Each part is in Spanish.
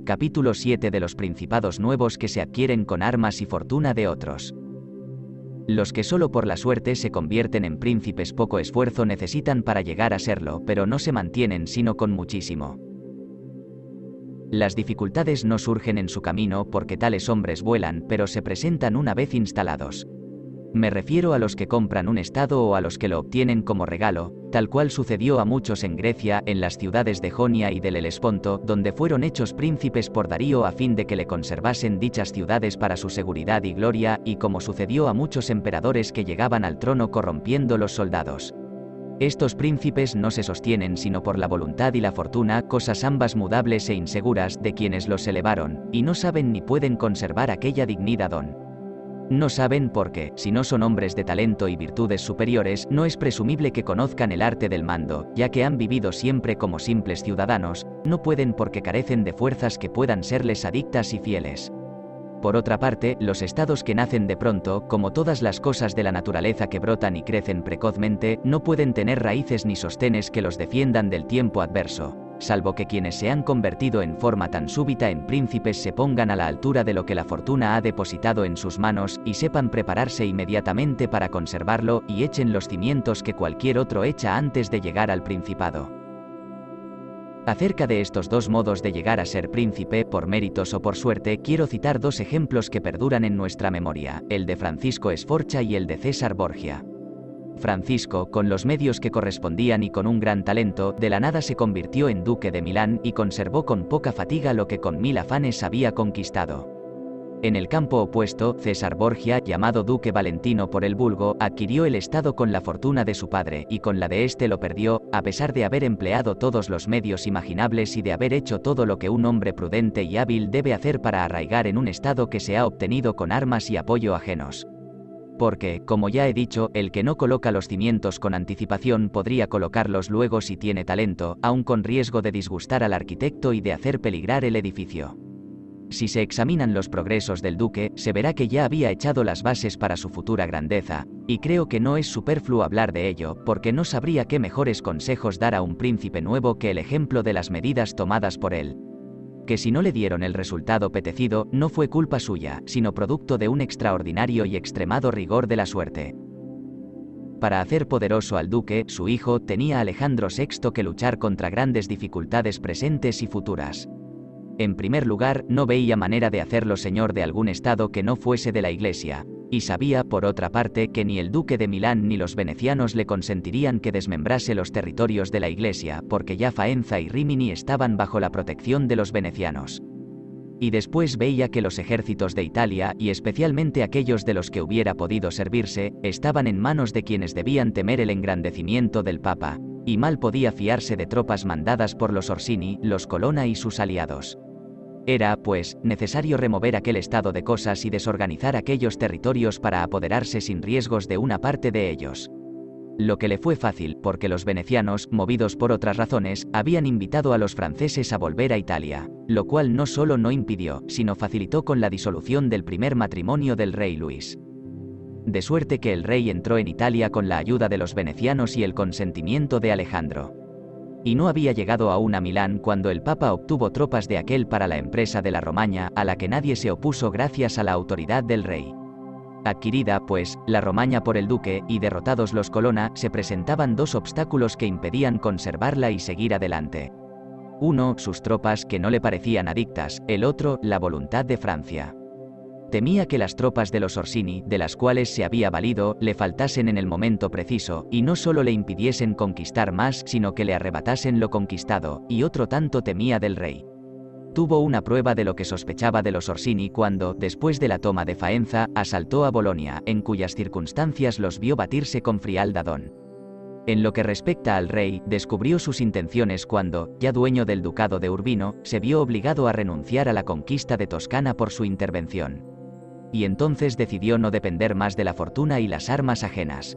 Capítulo 7 de los principados nuevos que se adquieren con armas y fortuna de otros. Los que solo por la suerte se convierten en príncipes poco esfuerzo necesitan para llegar a serlo, pero no se mantienen sino con muchísimo. Las dificultades no surgen en su camino porque tales hombres vuelan, pero se presentan una vez instalados. Me refiero a los que compran un estado o a los que lo obtienen como regalo, tal cual sucedió a muchos en Grecia, en las ciudades de Jonia y del Helesponto, donde fueron hechos príncipes por Darío a fin de que le conservasen dichas ciudades para su seguridad y gloria, y como sucedió a muchos emperadores que llegaban al trono corrompiendo los soldados. Estos príncipes no se sostienen sino por la voluntad y la fortuna, cosas ambas mudables e inseguras, de quienes los elevaron, y no saben ni pueden conservar aquella dignidad. No saben porque, si no son hombres de talento y virtudes superiores, no es presumible que conozcan el arte del mando, ya que han vivido siempre como simples ciudadanos, no pueden porque carecen de fuerzas que puedan serles adictas y fieles. Por otra parte, los estados que nacen de pronto, como todas las cosas de la naturaleza que brotan y crecen precozmente, no pueden tener raíces ni sostenes que los defiendan del tiempo adverso, salvo que quienes se han convertido en forma tan súbita en príncipes se pongan a la altura de lo que la fortuna ha depositado en sus manos, y sepan prepararse inmediatamente para conservarlo, y echen los cimientos que cualquier otro echa antes de llegar al principado. Acerca de estos dos modos de llegar a ser príncipe, por méritos o por suerte, quiero citar dos ejemplos que perduran en nuestra memoria, el de Francisco Sforza y el de César Borgia. Francisco, con los medios que correspondían y con un gran talento, de la nada se convirtió en duque de Milán y conservó con poca fatiga lo que con 1000 afanes había conquistado. En el campo opuesto, César Borgia, llamado duque Valentino por el vulgo, adquirió el estado con la fortuna de su padre, y con la de éste lo perdió, a pesar de haber empleado todos los medios imaginables y de haber hecho todo lo que un hombre prudente y hábil debe hacer para arraigar en un estado que se ha obtenido con armas y apoyo ajenos. Porque, como ya he dicho, el que no coloca los cimientos con anticipación podría colocarlos luego si tiene talento, aun con riesgo de disgustar al arquitecto y de hacer peligrar el edificio. Si se examinan los progresos del duque, se verá que ya había echado las bases para su futura grandeza, y creo que no es superfluo hablar de ello, porque no sabría qué mejores consejos dar a un príncipe nuevo que el ejemplo de las medidas tomadas por él. Que si no le dieron el resultado petecido, no fue culpa suya, sino producto de un extraordinario y extremado rigor de la suerte. Para hacer poderoso al duque, su hijo, tenía Alejandro VI que luchar contra grandes dificultades presentes y futuras. En primer lugar, no veía manera de hacerlo señor de algún estado que no fuese de la Iglesia, y sabía, por otra parte, que ni el duque de Milán ni los venecianos le consentirían que desmembrase los territorios de la Iglesia, porque ya Faenza y Rímini estaban bajo la protección de los venecianos. Y después veía que los ejércitos de Italia, y especialmente aquellos de los que hubiera podido servirse, estaban en manos de quienes debían temer el engrandecimiento del Papa, y mal podía fiarse de tropas mandadas por los Orsini, los Colonna y sus aliados. Era, pues, necesario remover aquel estado de cosas y desorganizar aquellos territorios para apoderarse sin riesgos de una parte de ellos. Lo que le fue fácil, porque los venecianos, movidos por otras razones, habían invitado a los franceses a volver a Italia, lo cual no solo no impidió, sino facilitó con la disolución del primer matrimonio del rey Luis. De suerte que el rey entró en Italia con la ayuda de los venecianos y el consentimiento de Alejandro. Y no había llegado aún a Milán cuando el Papa obtuvo tropas de aquel para la empresa de la Romaña, a la que nadie se opuso gracias a la autoridad del rey. Adquirida, pues, la Romaña por el duque, y derrotados los Colonna, se presentaban dos obstáculos que impedían conservarla y seguir adelante. Uno, sus tropas que no le parecían adictas, el otro, la voluntad de Francia. Temía que las tropas de los Orsini, de las cuales se había valido, le faltasen en el momento preciso, y no solo le impidiesen conquistar más, sino que le arrebatasen lo conquistado, y otro tanto temía del rey. Tuvo una prueba de lo que sospechaba de los Orsini cuando, después de la toma de Faenza, asaltó a Bolonia, en cuyas circunstancias los vio batirse con frialdad. En lo que respecta al rey, descubrió sus intenciones cuando, ya dueño del ducado de Urbino, se vio obligado a renunciar a la conquista de Toscana por su intervención. Y entonces decidió no depender más de la fortuna y las armas ajenas.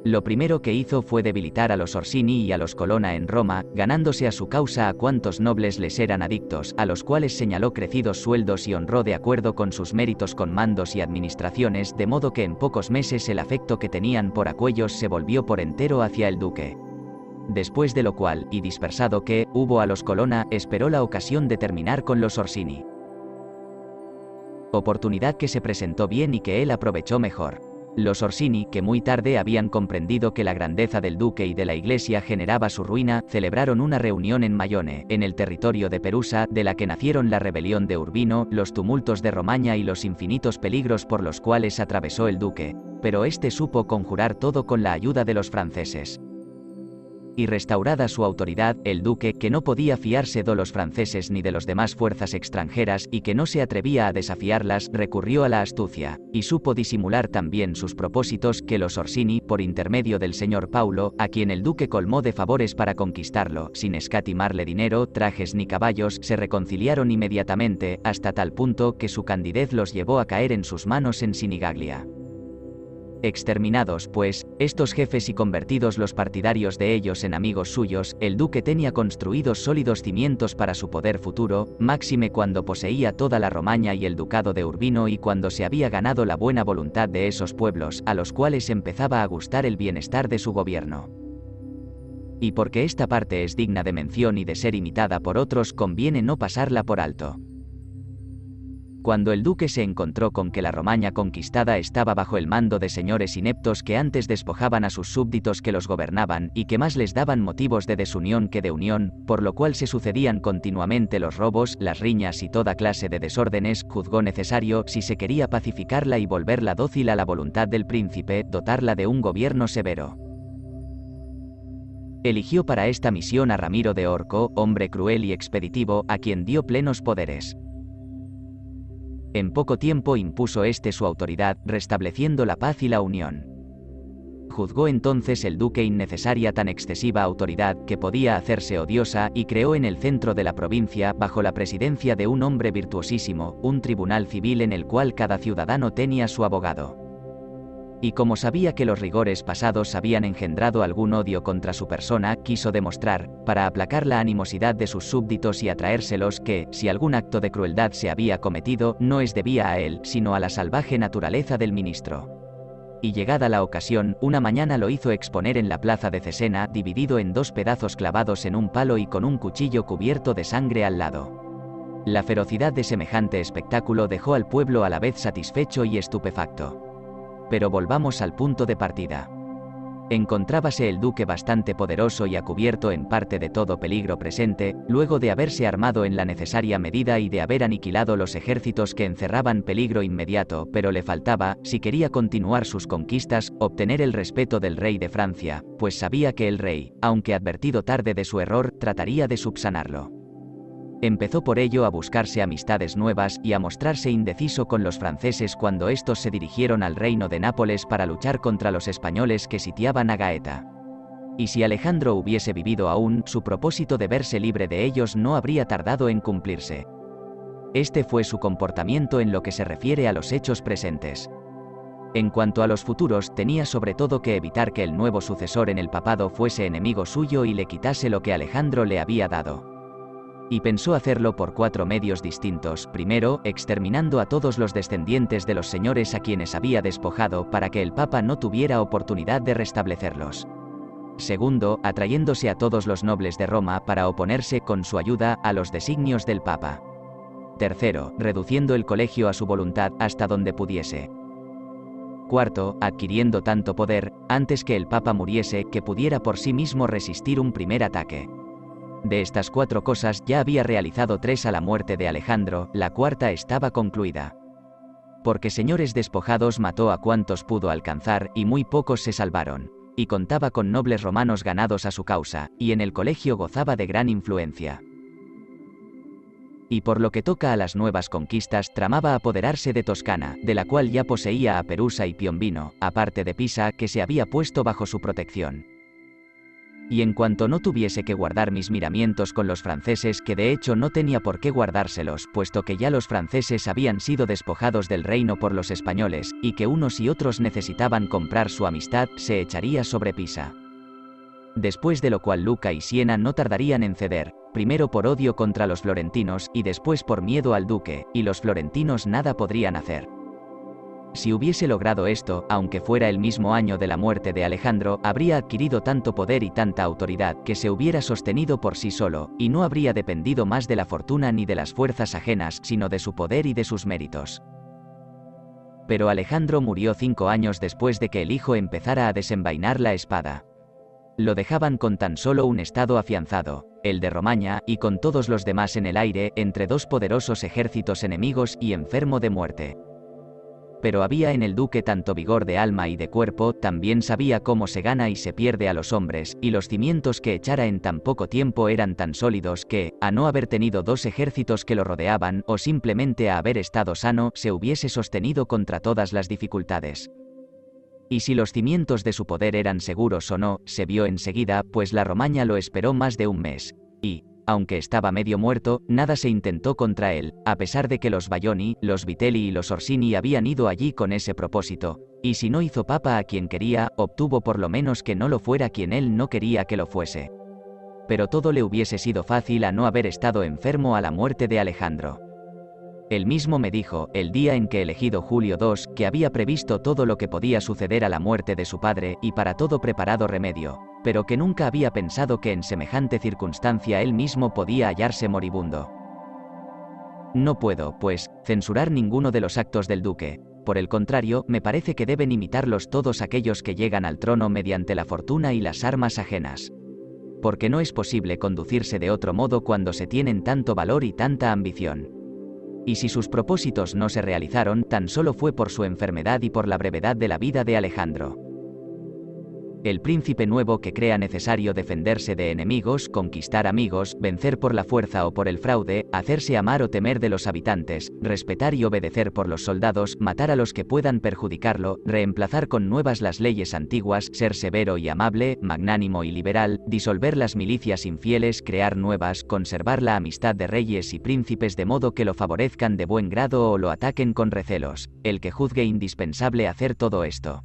Lo primero que hizo fue debilitar a los Orsini y a los Colonna en Roma, ganándose a su causa a cuantos nobles les eran adictos, a los cuales señaló crecidos sueldos y honró de acuerdo con sus méritos con mandos y administraciones, de modo que en pocos meses el afecto que tenían por aquellos se volvió por entero hacia el duque. Después de lo cual, y dispersado que hubo a los Colonna, esperó la ocasión de terminar con los Orsini. Oportunidad que se presentó bien y que él aprovechó mejor. Los Orsini, que muy tarde habían comprendido que la grandeza del duque y de la iglesia generaba su ruina, celebraron una reunión en Maione, en el territorio de Perusa, de la que nacieron la rebelión de Urbino, los tumultos de Romaña y los infinitos peligros por los cuales atravesó el duque, pero este supo conjurar todo con la ayuda de los franceses. Y restaurada su autoridad, el duque, que no podía fiarse de los franceses ni de las demás fuerzas extranjeras, y que no se atrevía a desafiarlas, recurrió a la astucia, y supo disimular también sus propósitos, que los Orsini, por intermedio del señor Paulo, a quien el duque colmó de favores para conquistarlo, sin escatimarle dinero, trajes ni caballos, se reconciliaron inmediatamente, hasta tal punto que su candidez los llevó a caer en sus manos en Sinigaglia. Exterminados, pues, estos jefes y convertidos los partidarios de ellos en amigos suyos, el duque tenía construidos sólidos cimientos para su poder futuro, máxime cuando poseía toda la Romaña y el ducado de Urbino y cuando se había ganado la buena voluntad de esos pueblos, a los cuales empezaba a gustar el bienestar de su gobierno. Y porque esta parte es digna de mención y de ser imitada por otros, conviene no pasarla por alto. Cuando el duque se encontró con que la Romaña conquistada estaba bajo el mando de señores ineptos que antes despojaban a sus súbditos que los gobernaban y que más les daban motivos de desunión que de unión, por lo cual se sucedían continuamente los robos, las riñas y toda clase de desórdenes, juzgó necesario, si se quería pacificarla y volverla dócil a la voluntad del príncipe, dotarla de un gobierno severo. Eligió para esta misión a Ramiro de Orco, hombre cruel y expeditivo, a quien dio plenos poderes. En poco tiempo impuso este su autoridad, restableciendo la paz y la unión. Juzgó entonces el duque innecesaria tan excesiva autoridad que podía hacerse odiosa y creó en el centro de la provincia, bajo la presidencia de un hombre virtuosísimo, un tribunal civil en el cual cada ciudadano tenía su abogado. Y como sabía que los rigores pasados habían engendrado algún odio contra su persona, quiso demostrar, para aplacar la animosidad de sus súbditos y atraérselos, que, si algún acto de crueldad se había cometido, no es debía a él, sino a la salvaje naturaleza del ministro. Y llegada la ocasión, una mañana lo hizo exponer en la plaza de Cesena, dividido en dos pedazos clavados en un palo y con un cuchillo cubierto de sangre al lado. La ferocidad de semejante espectáculo dejó al pueblo a la vez satisfecho y estupefacto. Pero volvamos al punto de partida. Encontrábase el duque bastante poderoso y a cubierto en parte de todo peligro presente, luego de haberse armado en la necesaria medida y de haber aniquilado los ejércitos que encerraban peligro inmediato, pero le faltaba, si quería continuar sus conquistas, obtener el respeto del rey de Francia, pues sabía que el rey, aunque advertido tarde de su error, trataría de subsanarlo. Empezó por ello a buscarse amistades nuevas y a mostrarse indeciso con los franceses cuando estos se dirigieron al reino de Nápoles para luchar contra los españoles que sitiaban a Gaeta. Y si Alejandro hubiese vivido aún, su propósito de verse libre de ellos no habría tardado en cumplirse. Este fue su comportamiento en lo que se refiere a los hechos presentes. En cuanto a los futuros, tenía sobre todo que evitar que el nuevo sucesor en el papado fuese enemigo suyo y le quitase lo que Alejandro le había dado. Y pensó hacerlo por 4 medios distintos: primero, exterminando a todos los descendientes de los señores a quienes había despojado para que el Papa no tuviera oportunidad de restablecerlos. Segundo, atrayéndose a todos los nobles de Roma para oponerse, con su ayuda, a los designios del Papa. Tercero, reduciendo el colegio a su voluntad, hasta donde pudiese. Cuarto, adquiriendo tanto poder, antes que el Papa muriese, que pudiera por sí mismo resistir un primer ataque. De estas 4 cosas ya había realizado 3 a la muerte de Alejandro, la cuarta estaba concluida. Porque señores despojados mató a cuantos pudo alcanzar, y muy pocos se salvaron. Y contaba con nobles romanos ganados a su causa, y en el colegio gozaba de gran influencia. Y por lo que toca a las nuevas conquistas, tramaba apoderarse de Toscana, de la cual ya poseía a Perusa y Piombino, aparte de Pisa, que se había puesto bajo su protección. Y en cuanto no tuviese que guardar mis miramientos con los franceses, que de hecho no tenía por qué guardárselos, puesto que ya los franceses habían sido despojados del reino por los españoles, y que unos y otros necesitaban comprar su amistad, se echaría sobre Pisa. Después de lo cual Lucca y Siena no tardarían en ceder, primero por odio contra los florentinos, y después por miedo al duque, y los florentinos nada podrían hacer. Si hubiese logrado esto, aunque fuera el mismo año de la muerte de Alejandro, habría adquirido tanto poder y tanta autoridad que se hubiera sostenido por sí solo, y no habría dependido más de la fortuna ni de las fuerzas ajenas, sino de su poder y de sus méritos. Pero Alejandro murió 5 años después de que el hijo empezara a desenvainar la espada. Lo dejaban con tan solo un estado afianzado, el de Romaña, y con todos los demás en el aire, entre dos poderosos ejércitos enemigos y enfermo de muerte. Pero había en el duque tanto vigor de alma y de cuerpo, también sabía cómo se gana y se pierde a los hombres, y los cimientos que echara en tan poco tiempo eran tan sólidos que, a no haber tenido 2 ejércitos que lo rodeaban, o simplemente a haber estado sano, se hubiese sostenido contra todas las dificultades. Y si los cimientos de su poder eran seguros o no, se vio enseguida, pues la Romaña lo esperó más de un mes. Y, aunque estaba medio muerto, nada se intentó contra él, a pesar de que los Bayoni, los Vitelli y los Orsini habían ido allí con ese propósito, y si no hizo papa a quien quería, obtuvo por lo menos que no lo fuera quien él no quería que lo fuese. Pero todo le hubiese sido fácil a no haber estado enfermo a la muerte de Alejandro. Él mismo me dijo, el día en que elegido Julio II, que había previsto todo lo que podía suceder a la muerte de su padre, y para todo preparado remedio, pero que nunca había pensado que en semejante circunstancia él mismo podía hallarse moribundo. No puedo, pues, censurar ninguno de los actos del duque. Por el contrario, me parece que deben imitarlos todos aquellos que llegan al trono mediante la fortuna y las armas ajenas. Porque no es posible conducirse de otro modo cuando se tienen tanto valor y tanta ambición. Y si sus propósitos no se realizaron, tan solo fue por su enfermedad y por la brevedad de la vida de Alejandro. El príncipe nuevo que crea necesario defenderse de enemigos, conquistar amigos, vencer por la fuerza o por el fraude, hacerse amar o temer de los habitantes, respetar y obedecer por los soldados, matar a los que puedan perjudicarlo, reemplazar con nuevas las leyes antiguas, ser severo y amable, magnánimo y liberal, disolver las milicias infieles, crear nuevas, conservar la amistad de reyes y príncipes de modo que lo favorezcan de buen grado o lo ataquen con recelos, el que juzgue indispensable hacer todo esto.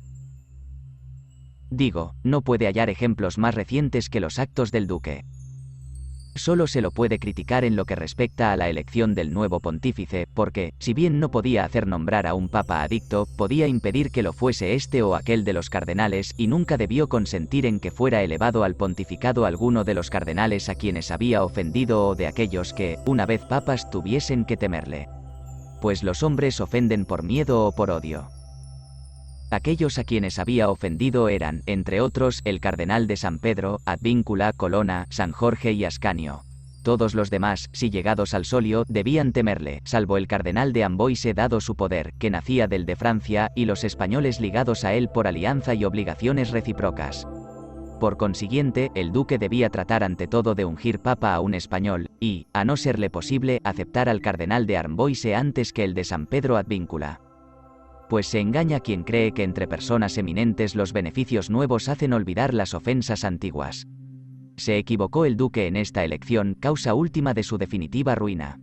Digo, no puede hallar ejemplos más recientes que los actos del duque. Solo se lo puede criticar en lo que respecta a la elección del nuevo pontífice, porque, si bien no podía hacer nombrar a un papa adicto, podía impedir que lo fuese este o aquel de los cardenales, y nunca debió consentir en que fuera elevado al pontificado alguno de los cardenales a quienes había ofendido o de aquellos que, una vez papas, tuviesen que temerle. Pues los hombres ofenden por miedo o por odio. Aquellos a quienes había ofendido eran, entre otros, el cardenal de San Pedro, Advíncula, Colonna, San Jorge y Ascanio. Todos los demás, si llegados al solio, debían temerle, salvo el cardenal de Amboise dado su poder, que nacía del de Francia, y los españoles ligados a él por alianza y obligaciones recíprocas. Por consiguiente, el duque debía tratar ante todo de ungir papa a un español, y, a no serle posible, aceptar al cardenal de Amboise antes que el de San Pedro Advíncula. Pues se engaña quien cree que entre personas eminentes los beneficios nuevos hacen olvidar las ofensas antiguas. Se equivocó el duque en esta elección, causa última de su definitiva ruina.